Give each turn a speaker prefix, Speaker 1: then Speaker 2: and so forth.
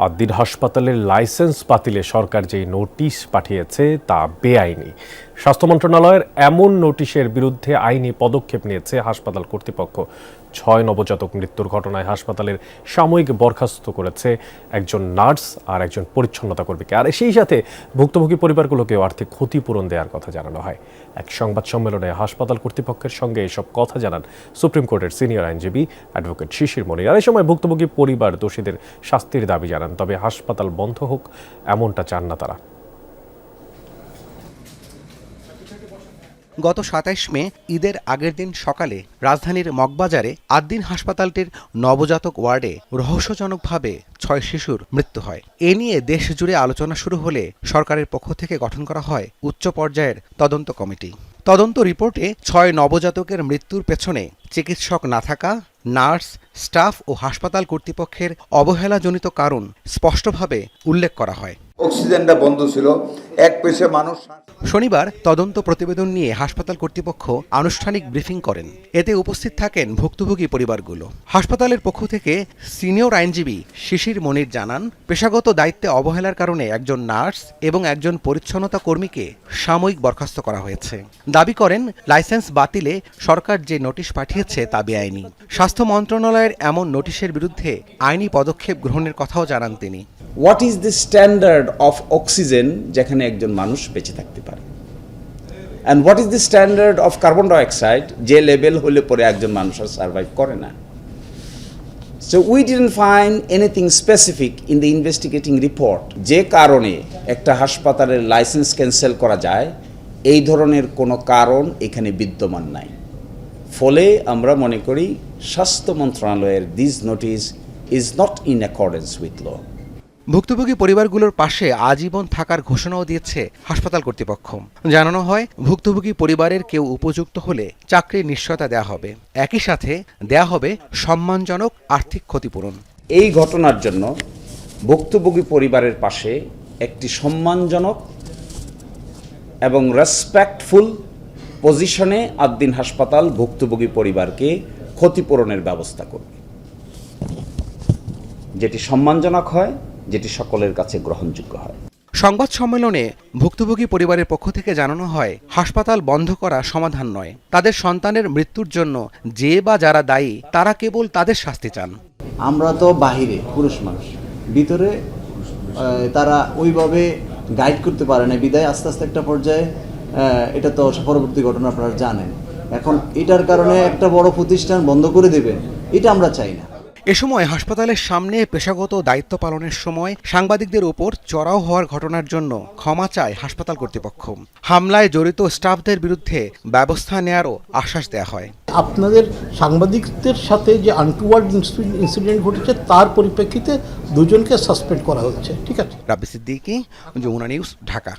Speaker 1: আদ্দিন হাসপাতালের লাইসেন্স বাতিলে সরকার যেই নোটিশ পাঠিয়েছে তা বেআইনি। স্বাস্থ্য মন্ত্রণালয়ের এমন নোটিশের বিরুদ্ধে আইনি পদক্ষেপ নিয়েছে হাসপাতাল কর্তৃপক্ষ। 6 নবজাতক মৃত্যুর ঘটনায় হাসপাতালের সাময়িক বরখাস্ত করেছে একজন নার্স আর একজন পরিচ্ছন্নতা কর্মীকে। আর সেই সাথে ভুক্তভোগী পরিবারগুলোকেও আর্থিক ক্ষতিপূরণ দেওয়ার কথা জানানো হয়। এক সংবাদ সম্মেলনে হাসপাতাল কর্তৃপক্ষের সঙ্গে এসব কথা জানান সুপ্রিম কোর্টের সিনিয়র আইনজীবী অ্যাডভোকেট শিশির মনির। আর এই সময় ভুক্তভোগী পরিবার দোষীদের শাস্তির দাবি জানান, তবে হাসপাতাল বন্ধ হোক এমনটা চান না তারা।
Speaker 2: গত 27 মে ঈদের আগের দিন সকালে রাজধানীর মগবাজারে আদ্দিন হাসপাতালটির নবজাতক ওয়ার্ডে রহস্যজনকভাবে 6 শিশুর মৃত্যু হয়। এ নিয়ে দেশ জুড়ে আলোচনা শুরু হলে সরকারের পক্ষ থেকে গঠন করা হয় উচ্চ পর্যায়ের তদন্ত কমিটি। তদন্ত রিপোর্টে 6 নবজাতকের মৃত্যুর পেছনে চিকিৎসক না থাকা, নার্স, স্টাফ ও হাসপাতাল কর্তৃপক্ষের অবহেলাজনিত কারণ স্পষ্টভাবে উল্লেখ করা হয়।
Speaker 3: অক্সিজেনটা বন্ধ ছিল, এক পেশে মানুষ।
Speaker 2: শনিবার তদন্ত প্রতিবেদন নিয়ে হাসপাতাল কর্তৃপক্ষ আনুষ্ঠানিক ব্রিফিং করেন। এতে উপস্থিত থাকেন ভুক্তভোগী পরিবারগুলো। হাসপাতালের পক্ষ থেকে সিনিয়র আইনজীবী শিশির মনির জানান, পেশাগত দায়িত্বে অবহেলার কারণে একজন নার্স এবং একজন পরিচ্ছন্নতা কর্মীকে সাময়িক বরখাস্ত করা হয়েছে। দাবি করেন, লাইসেন্স বাতিলে সরকার যে নোটিশ পাঠিয়েছে তা বেআইনি। স্বাস্থ্য মন্ত্রণালয়ের এমন নোটিশের বিরুদ্ধে আইনি পদক্ষেপ গ্রহণের কথাও জানান তিনি।
Speaker 4: What is the standard of oxygen যেখানে একজন মানুষ বেঁচে থাকতে পারে, and what is the standard of carbon dioxide যে লেভেল হলে পরে একজন মানুষ আর সার্ভাইভ করে না। So we didn't find anything specific in the investigating report যে কারণে একটা হাসপাতালের লাইসেন্স ক্যান্সেল করা যায়, এই ধরনের কোনো কারণ এখানে বিদ্যমান নাই। ফলে আমরা মনে করি স্বাস্থ্য মন্ত্রণালয়ের this notice is not in accordance with law.
Speaker 2: ভুক্তভোগী পরিবারগুলোর পাশে আজীবন থাকার ঘোষণাও দিয়েছে হাসপাতাল কর্তৃপক্ষ। জানানো হয়, ভুক্তভোগী পরিবারের কেউ উপযুক্ত হলে চাকরির নিশ্চয়তা দেওয়া হবে, একই সাথে দেওয়া হবে সম্মানজনক আর্থিক ক্ষতিপূরণ।
Speaker 4: এই ঘটনার জন্য ভুক্তভোগী পরিবারের পাশে একটি সম্মানজনক এবং রেসপেক্টফুল পজিশনে আদ্দিন হাসপাতাল ভুক্তভোগী পরিবারকে ক্ষতিপূরণের ব্যবস্থা করবে, যেটি সম্মানজনক হয়, যেটি সকলের কাছে গ্রহণযোগ্য হয়।
Speaker 2: সংবাদ সম্মেলনে ভুক্তভোগী পরিবারের পক্ষ থেকে জানানো হয়, হাসপাতাল বন্ধ করা সমাধান নয়। তাদের সন্তানের মৃত্যুর জন্য যে বা যারা দায়ী তারা কেবল তাদের শাস্তি চান।
Speaker 5: আমরা তো বাহিরে পুরুষ মানুষ, ভিতরে তারা ওইভাবে গাইড করতে পারে না, বিদায় আস্তে আস্তে একটা পর্যায়ে এটা তো পরবর্তী ঘটনা আপনারা জানেন। এখন এটার কারণে একটা বড় প্রতিষ্ঠান বন্ধ করে দেবেন, এটা আমরা চাই না।
Speaker 2: এ সময় হাসপাতালের সামনে পেশাগত দায়িত্ব পালনের সময় সাংবাদিকদের ওপর চড়াও হওয়ার ঘটনার জন্য ক্ষমা চায় হাসপাতাল কর্তৃপক্ষ। হামলায় জড়িত স্টাফদের বিরুদ্ধে ব্যবস্থা নেওয়ারও আশ্বাস দেওয়া হয়।
Speaker 6: আপনাদের সাংবাদিকদের সাথে যে আনটুওয়ার্ড ইনসিডেন্ট ঘটেছে তার পরিপ্রেক্ষিতে দুজনকে সাসপেন্ড করা হচ্ছে। ঠিক আছে।
Speaker 2: রাব্বি সিদ্দিকী, যমুনা নিউজ, ঢাকা।